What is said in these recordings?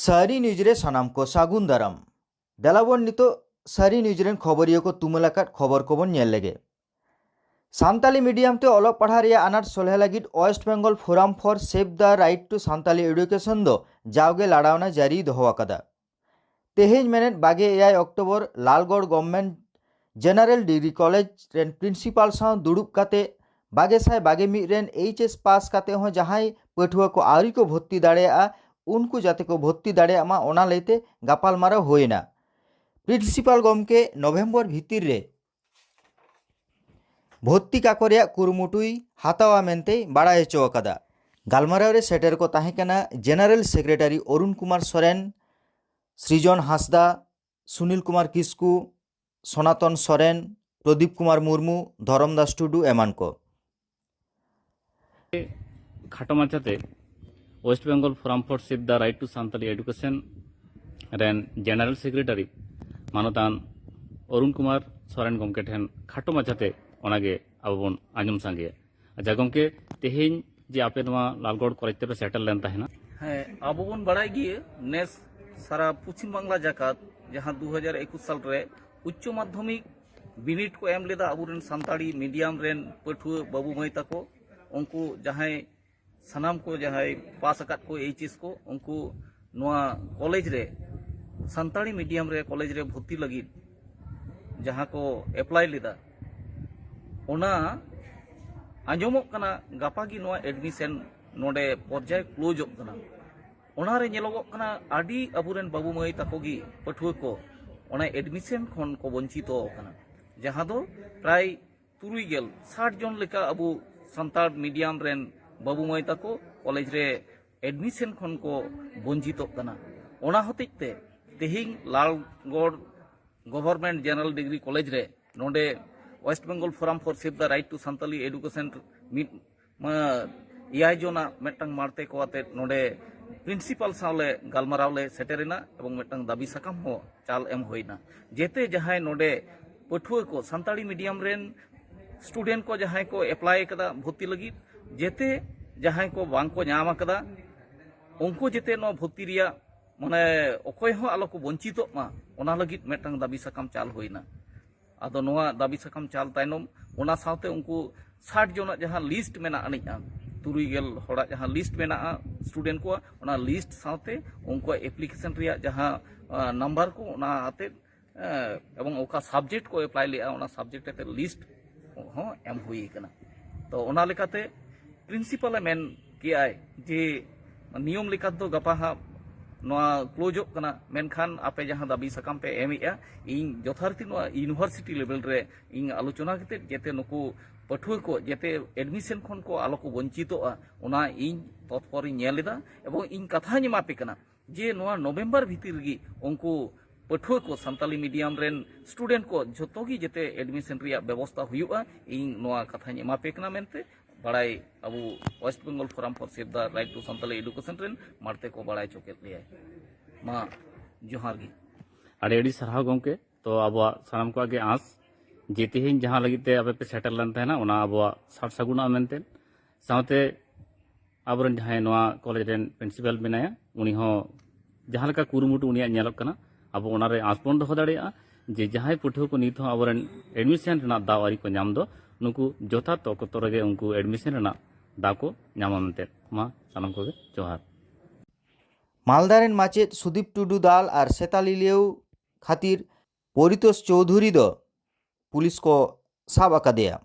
सारी न्यूज रे सानाम को सागुन दाराम देलाबन नितो सारी न्यूज रेन खबरिया को तुमलाकात खबर को बन नेल लेगे सान्ताली मीडियम ते अलग पढ़ा रिया आनाट सोलहे लगित West Bengal forum for save the right to Santali education दो जावगे लाड़ावना जारी दोहो आकादा तेहेज मेनेट बागे 8 October Lalgarh government general degree college रेन प्रिंसिपल साव दुड़ुब काते बागे साय बागे मी रेन एचएस पास काते हो जहां पठुआ को आरी को भर्ती दाड़ेया उनको जाते को भर्ती दाड़ेया ओना लेते गापालमाराव होयना प्रिंसिपल गमके नवेम्बर भितिर रे भर्ती काकोरिया कुरुमुटुई हातावा मेनते बाड़ाय हचो आकादा गालमाराव रे सेटर को ताहेकाना जेनारेल सेक्रेटारी अरुण कुमार सोरेन सृजन हांसदा सुनील कुमार किस्कू सनातन सोरेन प्रदीप कुमार मुर्मू धरमदास टुडू एमान को खाटो माचाते West Bengal forum for save the right to Santali education रेन जेनारेल सेक्रेटारी मानतान अरुण कुमार सोरेन गमके ठेन खाटो माचाते ओनागे अब बन आंजम सांगे अच्छा गमके तेहेन जे आपे नवा लालगढ़ कॉलेज ते सेटल लेन ताहेना हाँ अब बन बड़ाई गिए नेस सारा पश्चिम बांगला जाकात जहाँ 2021 साल रे उच्च माध्यमिक बिनिट को एम लेदा अबुरेन सान्ताली मीडियम रेन पठुआ बाबू माई ताको उनको जहाँ सानाम को जहाँ पास अकात को एचएस को उनको नवा कॉलेज रे सान्ताली मीडियम रे कॉलेज रे भर्ती लगी जहाँ को एप्लाई लेदा ओना आंजमोग कना गापा गी नवा एडमिशन नोडे पर्याय क्लोज कना ओना रे नेलोगो कना आडी अबुरेन बाबू माई ताको गी पठुआ को ओना एडमिशन खन को वंचितो कना जहाँ दो प्राय 60 जन लेका अबु सान्ताल मीडियम रेन बाबू माई ताको कॉलेज रे एडमिशन खन को वंचितो कना ओना हतेते तेहिं Lalgarh government general degree college रे नोडे West Bengal forum for save the right to Santali education इयाय जना मेटंग मारते को आते नोडे प्रिंसिपल सावले गालमारावले सेटेरेना एवं मेटंग दाबी साकाम हो चाल एम होइना जेते जहां नोडे पठुआ को सान्ताली मीडियम रेन स्टूडेंट को जहां को एप्लाई कदा भर्ती लगी जेते जहां को बांग को नाम कदा उनको जेते नो भर्ती रिया माने अखय हो आलो को वंचितो मा ओना लगी मेटंग दाबी साकाम चाल होइना आदो नोआ दाबी साकाम चाल तायनम ओना सावते उनको 60 जना जहां लिस्ट मेना अनिया 3 हड़ा जहां लिस्ट मेना स्टूडेंट को ओना लिस्ट सावते उनको एप्लीकेशन रिया जहां नंबर को ओना आते एवं ओका सब्जेक्ट को अप्लाई लिया ओना सब्जेक्ट ते लिस्ट हो एम हुई कना तो ओना लेकाते प्रिंसिपल मेन किया जे नियम लेका तो गपा हा नोआ क्लोजो कना मेनखान आपे जहां दाबी साकाम पे एमिया इन यथार्थी नोआ यूनिवर्सिटी लेवल रे इन आलोचना कते जेते नुकु पठुआ को जेते एडमिशन खन को आलो को वंचितोआ ओना इन तत्पर नेलेदा एवं इन कथा निमापे कना जे नोआ नवेम्बर भीतर गी उनको पठुआ को सान्ताली मीडियम रेन स्टूडेंट को जतोगी जेते एडमिशन रिया व्यवस्था हुआ इन नोआ कथा निमापे कना मेनते बड़ाई अब West Bengal forum for save the right to Santali education रेन मारते को बड़ाई चोके लिया मा जोहार गी अड़ी सरहा गमके तो अब सानाम को आगे आस जे तेहेन जहाँ लगिते अब पे सेटल लेन तहना ओना अब साठ सगुना मेनते सावते अबरन जहाँ नोआ कॉलेज रेन प्रिंसिपल बनाया उनी हो जहाँ लेका कुरुमुटु उनिया नेलक कना अब ओनारे आस बन दोहो दाड़ेया जे जहाँ पठुआ को नित हो अबरन एडमिशन रेना दाव आरी को नाम दो नुकु जोथा तक रगे उनको एडमिशन रेना दा को नामते मा सानाम को जोहार मालदारेन माचेद सुदीप टुडू दाल और सेतालिलियौ खातिर परितोष चौधुरी दो पुलिस को साब आकादेया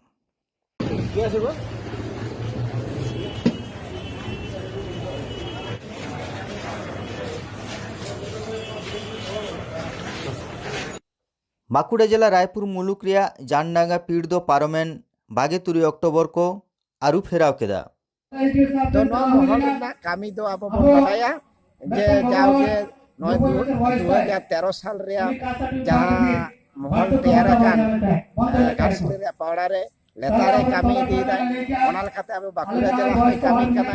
बाकुड़ा जिला रायपुर मुलुक रिया जानडांगा पीड़ दो पारोमेन 22 अक्टोबर को आरु फेराव केदा तो नवा महल कामी दो अब बताया जे जाओगे 2013 साल रे जहां महल तैयार कान गार्सिले रे पावड़ा रे लेतारे कामी दीदा ओना लखाते अब बाकुड़ा जिला होय कामी कना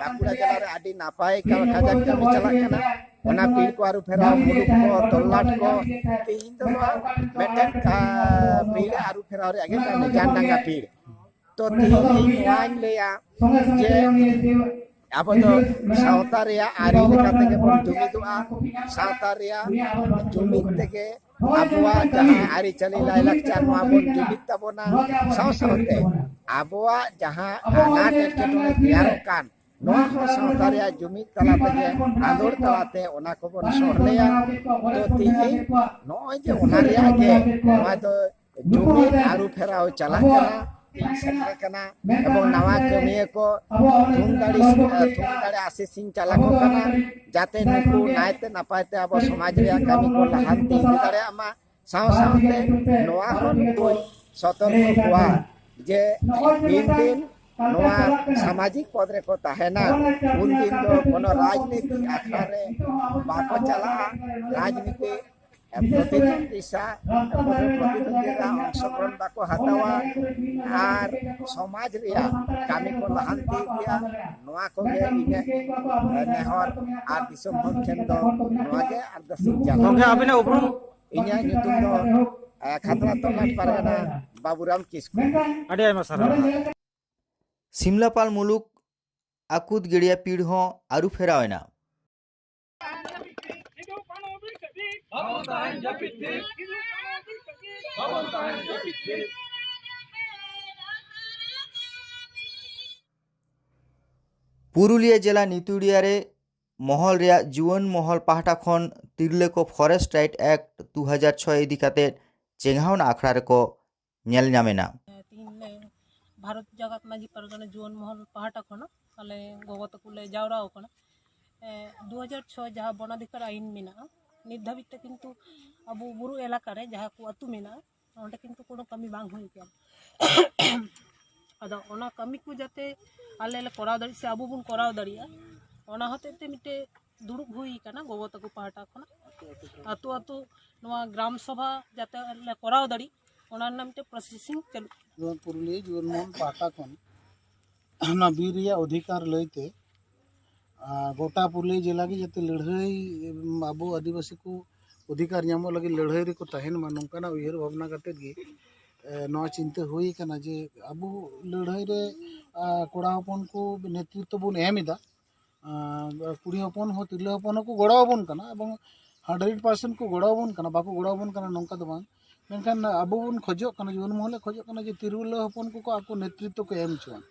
बाकुड़ा जिला रे आडी नापाय का काजक कामी चला कना ओना पीड़ को आरु फेराव मुलुक को तोलाट को तीन तो मेटन का पीड़ आरु फेराव रे आगे का जानडांगा पीड़ तो तीन वाइन लेया जे ᱟᱵᱚ ᱫᱚ ᱥᱟᱶᱛᱟ ᱨᱮᱭᱟᱜ ᱟᱹᱨᱤ ᱞᱮᱠᱟ ᱛᱮᱜᱮ ᱵᱚᱱ ᱡᱩᱢᱤᱫᱚᱜᱼᱟ ᱥᱟᱶᱛᱟ ᱨᱮᱭᱟᱜ ᱡᱩᱢᱤᱫ ᱛᱮᱜᱮ ᱟᱵᱚᱣᱟᱜ ᱡᱟᱦᱟᱸ ᱟᱹᱨᱤᱪᱟᱹᱞᱤ ᱞᱟᱭᱼᱞᱟᱠᱪᱟᱨ ᱱᱚᱣᱟ ᱵᱚᱱ ᱡᱩᱢᱤᱫ ᱛᱟᱵᱚᱱᱟ ᱥᱟᱶᱛᱮ ᱟᱵᱚᱣᱟᱜ ᱡᱟᱦᱟᱸ ᱟᱱᱟᱴ ᱮᱴᱠᱮᱴᱚᱬᱮ ᱛᱮᱭᱟᱨᱚᱜ ᱠᱟᱱ ᱱᱚᱣᱟ ᱦᱚᱸ ᱥᱟᱶᱛᱟ ᱨᱮᱭᱟᱜ ᱡᱩᱢᱤᱫ ᱛᱟᱞᱟ ᱛᱮᱜᱮ ᱟᱸᱫᱳᱲ ᱛᱟᱞᱟᱛᱮ ᱚᱱᱟ ᱠᱚᱵᱚᱱ ᱥᱚᱦᱞᱮᱭᱟ ᱛᱚ ᱛᱮᱦᱮᱧ ᱱᱚᱜᱼᱚᱭ ᱡᱮ ᱚᱱᱟ ᱨᱮᱭᱟᱜ ᱜᱮ ᱱᱚᱣᱟ ᱫᱚ ᱡᱩᱢᱤᱫ ᱟᱹᱨᱩ ᱯᱷᱮᱨᱟᱣ ᱪᱟᱞᱟᱜ ᱠᱟᱱᱟ ᱥᱮᱴᱮᱨ ᱠᱟᱱᱟ ᱮᱵᱚᱝ ᱱᱟᱣᱟ ᱠᱟᱹᱢᱤᱭᱟᱹ ko ᱛᱷᱩᱢ ᱫᱟᱲᱮ ᱟᱥᱤᱥ ᱤᱧ ᱪᱟᱞᱟᱠᱚ ᱠᱟᱱᱟ ᱡᱟᱛᱮ ᱱᱩᱠᱩ ᱱᱟᱭᱛᱮ ᱱᱟᱯᱟᱭᱛᱮ ᱟᱵᱚ ᱥᱚᱢᱟᱡᱽ ᱨᱮᱭᱟᱜ ᱠᱟᱹᱢᱤ ᱠᱚ ᱞᱟᱦᱟᱱᱛᱤ ᱤᱫᱤ ᱫᱟᱲᱮᱭᱟᱜ ᱢᱟ ᱥᱟᱶᱛᱮ ᱱᱚᱣᱟ ᱦᱚᱸ ᱱᱩᱠᱩ ᱥᱚᱛᱚᱨᱠᱚ ᱠᱚᱣᱟ ᱡᱮ दिन नोआ सामाजिक पद रे को तहना उन दिन दो कोनो राजनीतिक आखड़ा रे बाको चला राजनीति प्रतिद्वंदिता अंशग्रहण बाको हतावा आर समाज रिया कामी को लहांती दिया नोआ को गे इने नेहर आर दिसम भक्षण दो नोआ गे आदर्शिक जान गंगे अबिना उपरुम इने nyutum दो खतरा तोलाट पारगना बाबूराम किस्कू अडे आयमा सारा सिमलापाल मुलुक आकुद गिड़िया पीढ़ हों आरु फेरावेना पुरुलिया जिला नितुड़िया रे महल रिया जुवन महल पाहटा खन तिरले को फरेस्ट राइट एक्ट 2006 इदी काते चेंगावन आखड़ा रे को नेल नामेना भारत जगत माझी परगना जुवन महल पाहटा खन आले गोगो तकुले जावरा ओकना 2006 जहाँ वनाधिकार आईन मेना नित धाबित किंतु अब बुरु एलाका रे जहाँ को अतु मेना ओंडे किंतु कोनो कमी बांग होई गया अदा ओना कमी को जाते आले ले कराव दाड़ी से अब बुन कराव दाड़िया ओना होते ते मिटे दुड़ुब हुई काना गोगो तकु पाहटा खन अतु अतु नवा ग्राम सभा जाते ले कराव दाड़ी ओना नामते प्रोसेसिंग चलु जुवन पुरुलिया जुवन महल पाहटा खन ना बीर रिया अधिकार लईते गोटा पुरुलिया जिला के जाते लड़ाई आबो आदिवासी को अधिकार नामो लगे लड़ाई रे को तहन मा नोंकाना उयहर भावना कते गे नवा चिंता हुई कना जे आबो लड़ाई रे कोड़ा हपन को नेतृत्व बन एमिदा कुड़ी हपन हो तिरले हपन को गड़ाबन कना एवं 100% को गड़ाबन कना बाको गड़ाबन कना नोंका दो बांग मेनखान आबो बन खोजो कना जुवन महल खोजो कना जे तिरले हपन को आको नेतृत्व को एम छुआन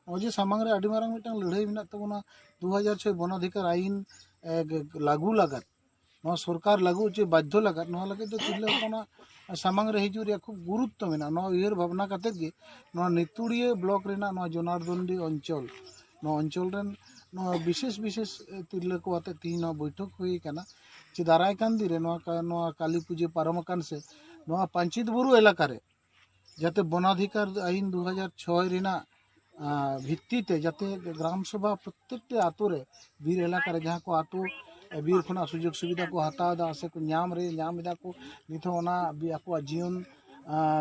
अजे सामांग रे आडी मारांग मिटांग लड़ाई मिना तबना 2006 वनाधिकार आईन लागू लागत नवा सरकार लागू चे बाध्य लागत नवा लगे तो तिरले हपना सामांग रे हिजु रे खूब गुरुत्व मेना नवा उयहर भावना कते गे नवा नितुड़िया ब्लॉक रेना नवा जनार्दनडी अंचल नवा अंचल रेन नवा विशेष विशेष तिरले को आते तीन बैठक हुई कना चे दाराय कान दिरे नवा काली पूजे पारम कान से नवा पंचित बुरु इलाका रे जाते वनाधिकार आईन 2006 रेना भित्तिते जाते ग्राम सभा प्रत्येक आतो रे बीर इलाका रे जहाँ को आतो बीर खुना सुजोग सुविधा को हताव दा से को न्याम रे न्याम दा को निथो ओना आको जीवन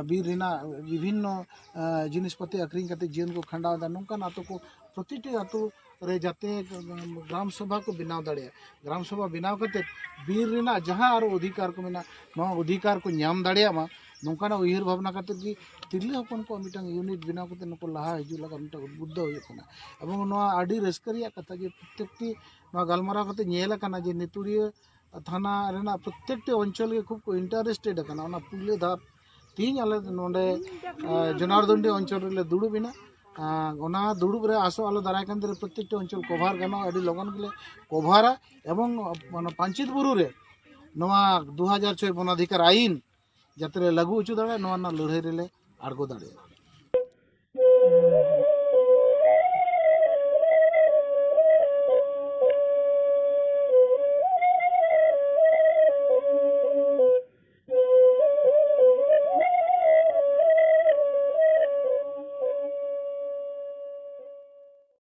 बीर रेना विभिन्न जिनिसपति अक्रिंग कते जीवन को खंडाव दा नोंकान आतो को प्रतिटी आतो रे जाते ग्राम सभा को बनाव दाड़े ग्राम सभा बनाव कते बीर रेना जहाँ आरो अधिकार को मेना नवा अधिकार को न्याम दाड़िया मा नोंकाना उयहर भावना कते कि तिरले हपन को मिटांग यूनिट बनाव कते नको लाहा हिजु लगा मिटा उद्बुद्ध होय कना एवं नवा आडी रस्करिया कथा जे प्रत्येकटी नवा गालमारा कते नेला कना जे नितुड़िया थाना रेना प्रत्येकटी अंचल के खूब को इंटरेस्टेड कना ओना पुले धाप तीन आले नोंडे जनार्दनडी अंचल रे दुड़ुबिना ओना दुड़ुब रे आसो आलो दाराय कान दरे प्रत्येकटी अंचल कभार गाना आडी लगन गले कभारा एवं पंचित बुरु रे नवा 2006 वनाधिकार आईन जाते लागू उचु दाड़े नवा लड़ाई रे ले आड़गो दाड़े।